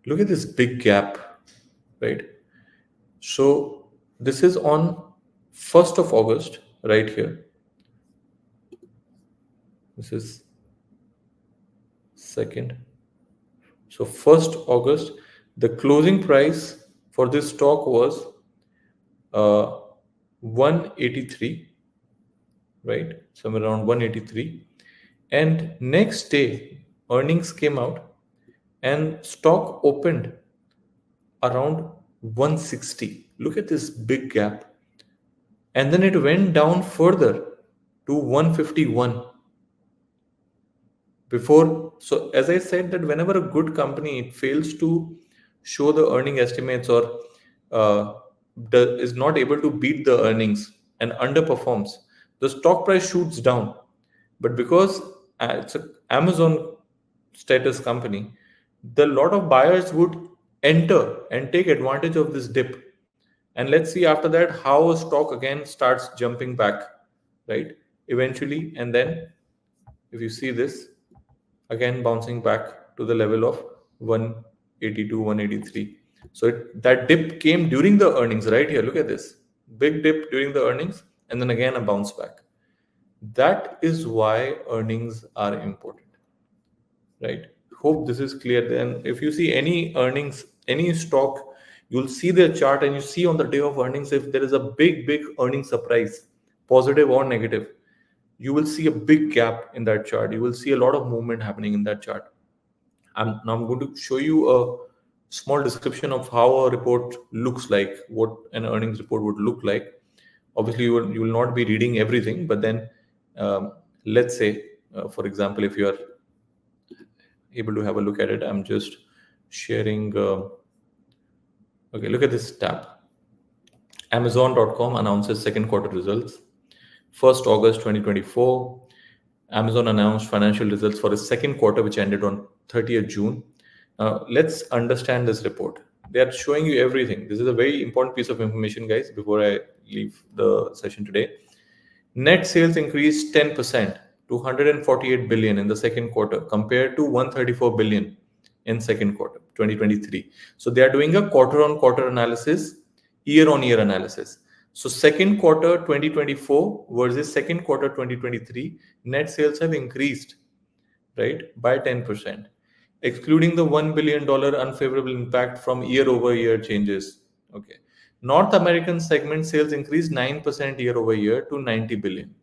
[SPEAKER 1] Look at this big gap, right? So this is on 1st of August right here. This is 2nd. So 1st August, the closing price for this stock was 183, right? Somewhere around 183. And next day, earnings came out and stock opened around 160. Look at this big gap. And then it went down further to 151 before. So as I said, that whenever a good company it fails to show the earning estimates or is not able to beat the earnings and underperforms, the stock price shoots down. But because it's a Amazon status company, the lot of buyers would enter and take advantage of this dip. And let's see after that how a stock again starts jumping back, right? Eventually, and then if you see this again bouncing back to the level of 182, 183. So that dip came during the earnings right here. Look at this big dip during the earnings and then again a bounce back. That is why earnings are important, right? Hope this is clear. Then if you see any earnings, any stock, you'll see their chart and you see on the day of earnings if there is a big earning surprise, positive or negative, you will see a big gap in that chart. You will see a lot of movement happening in that chart. I'm going to show you a small description of how a report looks like, what an earnings report would look like. Obviously, you will not be reading everything, but then let's say, for example, if you are able to have a look at it, I'm just sharing. Okay, look at this tab. Amazon.com announces second quarter results. 1st August 2024. Amazon announced financial results for its second quarter, which ended on 30th June. Now, let's understand this report. They are showing you everything. This is a very important piece of information, guys, before I leave the session today. Net sales increased 10% to 148 billion in the second quarter compared to 134 billion in second quarter 2023. So they are doing a quarter-on-quarter analysis, year-on-year analysis. So second quarter 2024 versus second quarter 2023, net sales have increased, right, by 10%, excluding the $1 billion unfavorable impact from year-over-year changes. Okay. North American segment sales increased 9% year-over-year to 90 billion.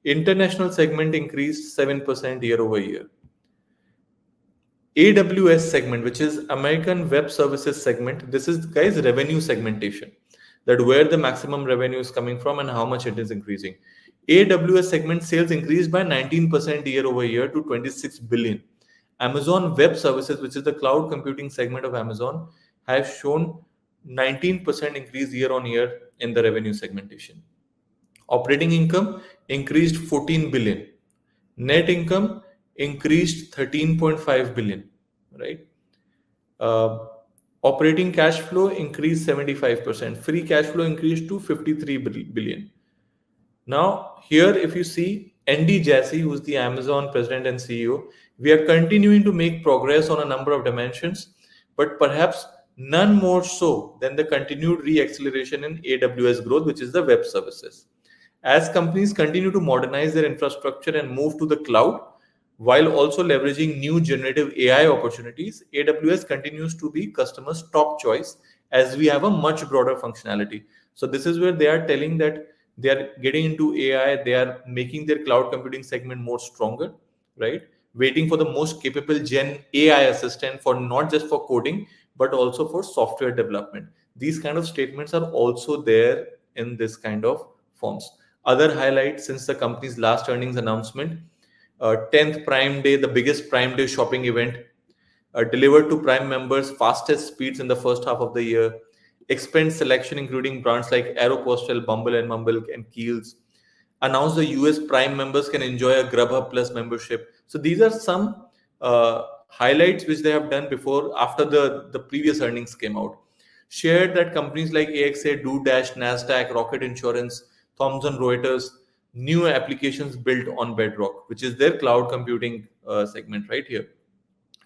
[SPEAKER 1] International segment increased 7% year-over-year. AWS segment, which is American Web Services segment, this is, guys, revenue segmentation, that where the maximum revenue is coming from and how much it is increasing. AWS segment sales increased by 19% year-over-year to 26 billion. Amazon Web Services, which is the cloud computing segment of Amazon, has shown 19% increase year-on-year in the revenue segmentation. Operating income increased 14 billion. Net income increased 13.5 billion, right? Operating cash flow increased 75%. Free cash flow increased to 53 billion. Now, here, if you see Andy Jassy, who's the Amazon president and CEO, we are continuing to make progress on a number of dimensions, but perhaps none more so than the continued re-acceleration in AWS growth, which is the web services. As companies continue to modernize their infrastructure and move to the cloud, while also leveraging new generative AI opportunities, AWS continues to be customers' top choice as we have a much broader functionality. So this is where they are telling that They are getting into AI. They are making their cloud computing segment more stronger, right? Waiting for the most capable Gen AI assistant for not just for coding, but also for software development. These kind of statements are also there in this kind of forms. Other highlights since the company's last earnings announcement: 10th Prime Day, the biggest Prime Day shopping event, delivered to Prime members fastest speeds in the first half of the year, expand selection including brands like Aeropostale, Bumble and Mumble, and Kiehl's, announced the US Prime members can enjoy a Grubhub Plus membership. So these are some highlights which they have done before, after the previous earnings came out. Shared that companies like AXA, DoDash, Nasdaq, Rocket Insurance, Thomson Reuters, new applications built on Bedrock, which is their cloud computing segment right here,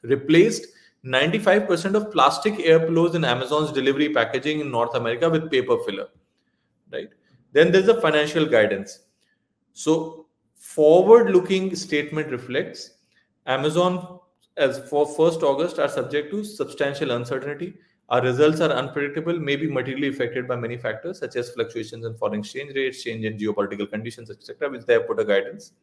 [SPEAKER 1] replaced 95% of plastic airflows in Amazon's delivery packaging in North America with paper filler, right? Then there's the financial guidance. So forward-looking statement reflects Amazon as for 1st August are subject to substantial uncertainty. Our results are unpredictable, may be materially affected by many factors such as fluctuations in foreign exchange rates, change in geopolitical conditions, etc., which they have put a guidance.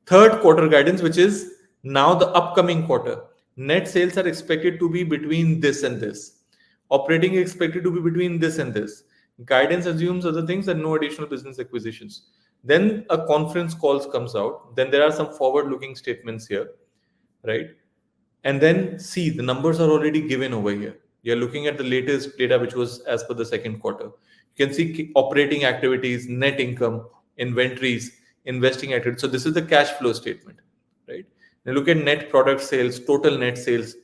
[SPEAKER 1] 3rd quarter guidance, which is now the upcoming quarter. Net sales are expected to be between this and this. Operating is expected to be between this and this. Guidance assumes other things and no additional business acquisitions. Then a conference calls comes out. Then there are some forward-looking statements here, right? And then see, the numbers are already given over here. You're looking at the latest data, which was as per the 2nd quarter. You can see operating activities, net income, inventories, investing activities. So this is the cash flow statement, right? Now look at net product sales, total net sales.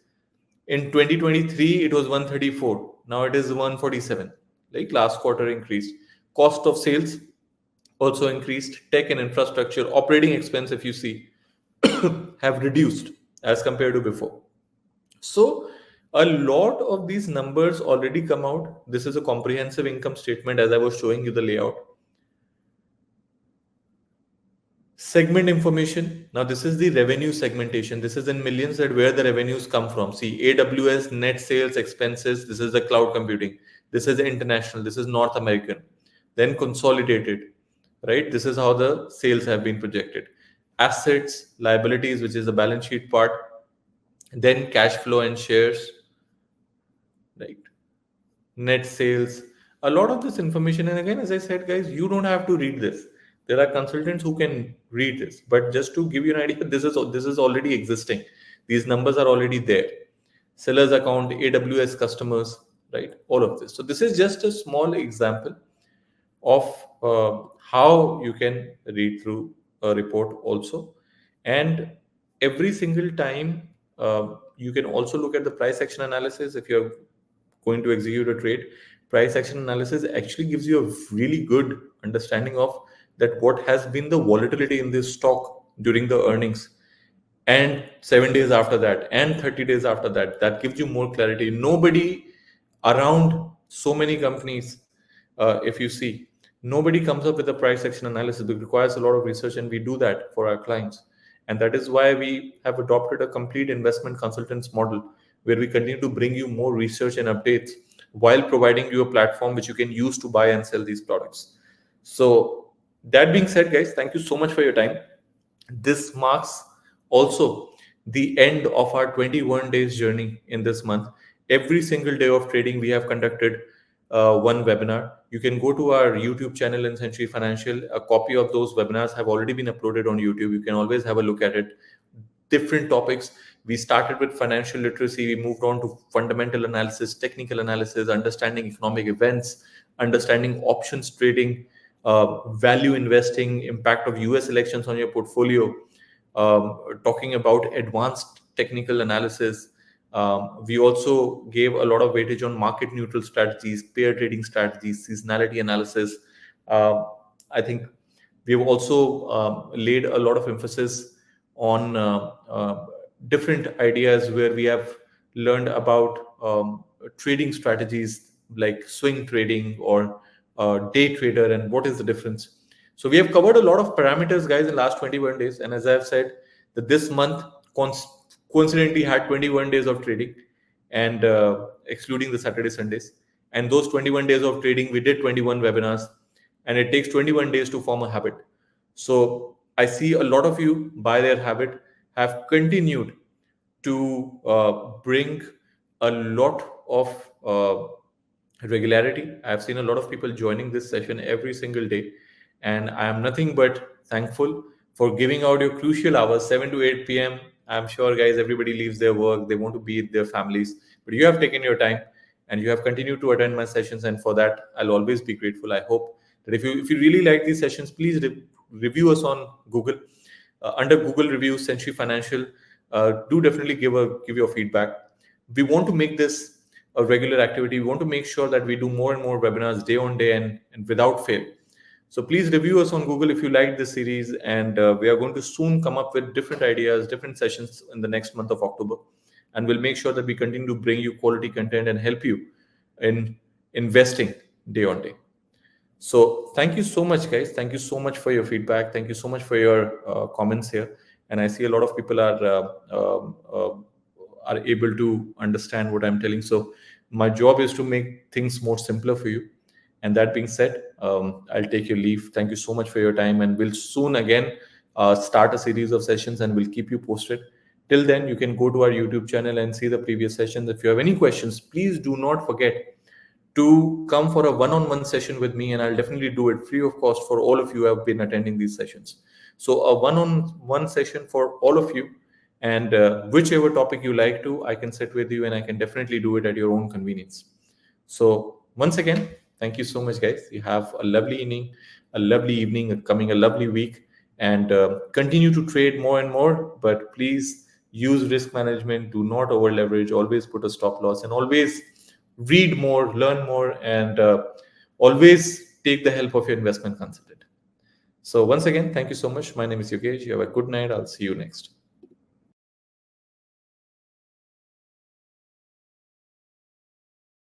[SPEAKER 1] In 2023, it was 134. Now it is 147. Like last quarter increased. Cost of sales also increased. Tech and infrastructure, operating expense, if you see, have reduced as compared to before. So a lot of these numbers already come out. This is a comprehensive income statement as I was showing you the layout. Segment information. Now this is the revenue segmentation. This is in millions that where the revenues come from. See, AWS net sales expenses. This is the cloud computing. This is international. This is North American. Then consolidated, right? This is how the sales have been projected. Assets, liabilities, which is the balance sheet part. Then cash flow and shares, right? Net sales. A lot of this information, and again, as I said, guys, you don't have to read this. There are consultants who can read this, but just to give you an idea, this is already existing. These numbers are already there. Sellers account, AWS customers, right? All of this. So this is just a small example of how you can read through a report also. And every single time, you can also look at the price action analysis. If you're going to execute a trade, price action analysis actually gives you a really good understanding of that what has been the volatility in this stock during the earnings, and 7 days after that and 30 days after that. That gives you more clarity. Nobody around, so many companies, if you see, nobody comes up with a price action analysis. It requires a lot of research, and we do that for our clients. And that is why we have adopted a complete investment consultants model, where we continue to bring you more research and updates while providing you a platform which you can use to buy and sell these products. So that being said, guys, thank you so much for your time. This marks also the end of our 21 days journey in this month. Every single day of trading, we have conducted one webinar. You can go to our YouTube channel in Century Financial. A copy of those webinars have already been uploaded on YouTube. You can always have a look at it. Different topics. We started with financial literacy. We moved on to fundamental analysis, technical analysis, understanding economic events, understanding options trading, value investing, impact of US elections on your portfolio, talking about advanced technical analysis. We also gave a lot of weightage on market neutral strategies, pair trading strategies, seasonality analysis. I think we've also laid a lot of emphasis on different ideas where we have learned about trading strategies like swing trading or day trader, and what is the difference. So we have covered a lot of parameters, guys, in last 21 days. And as I've said, that this month coincidentally had 21 days of trading, and excluding the Saturday, Sundays. And those 21 days of trading, we did 21 webinars. and it takes 21 days to form a habit. So I see a lot of you, by their habit, have continued to bring a lot of regularity. I've seen a lot of people joining this session every single day, and I am nothing but thankful for giving out your crucial hours, 7 to 8 p.m. I'm sure, guys, everybody leaves their work, they want to be with their families, but you have taken your time and you have continued to attend my sessions, and for that, I'll always be grateful. I hope that if you really like these sessions, please review us on Google. Under Google reviews, Century Financial, do definitely give your feedback. We want to make this a regular activity. We want to make sure that we do more and more webinars day on day and without fail. So please review us on Google if you like this series, and we are going to soon come up with different ideas, different sessions in the next month of October, and we'll make sure that we continue to bring you quality content and help you in investing day on day. So thank you so much, guys. Thank you so much for your feedback. Thank you so much for your comments here. And I see a lot of people are able to understand what I'm telling. So my job is to make things more simpler for you. And that being said, I'll take your leave. Thank you so much for your time, and we'll soon again start a series of sessions, and we'll keep you posted. Till then, you can go to our YouTube channel and see the previous sessions. If you have any questions, please do not forget to come for a one-on-one session with me, and I'll definitely do it free of cost for all of you who have been attending these sessions. So a one-on-one session for all of you, and whichever topic you like to, I can sit with you and I can definitely do it at your own convenience. So once again, thank you so much, guys. You have a lovely evening, coming a lovely week, and continue to trade more and more, but please use risk management. Do not over leverage. Always put a stop loss, and always read more, learn more, and always take the help of your investment consultant. So once again, thank you so much. My name is Yogesh. You have a good night. I'll see you next.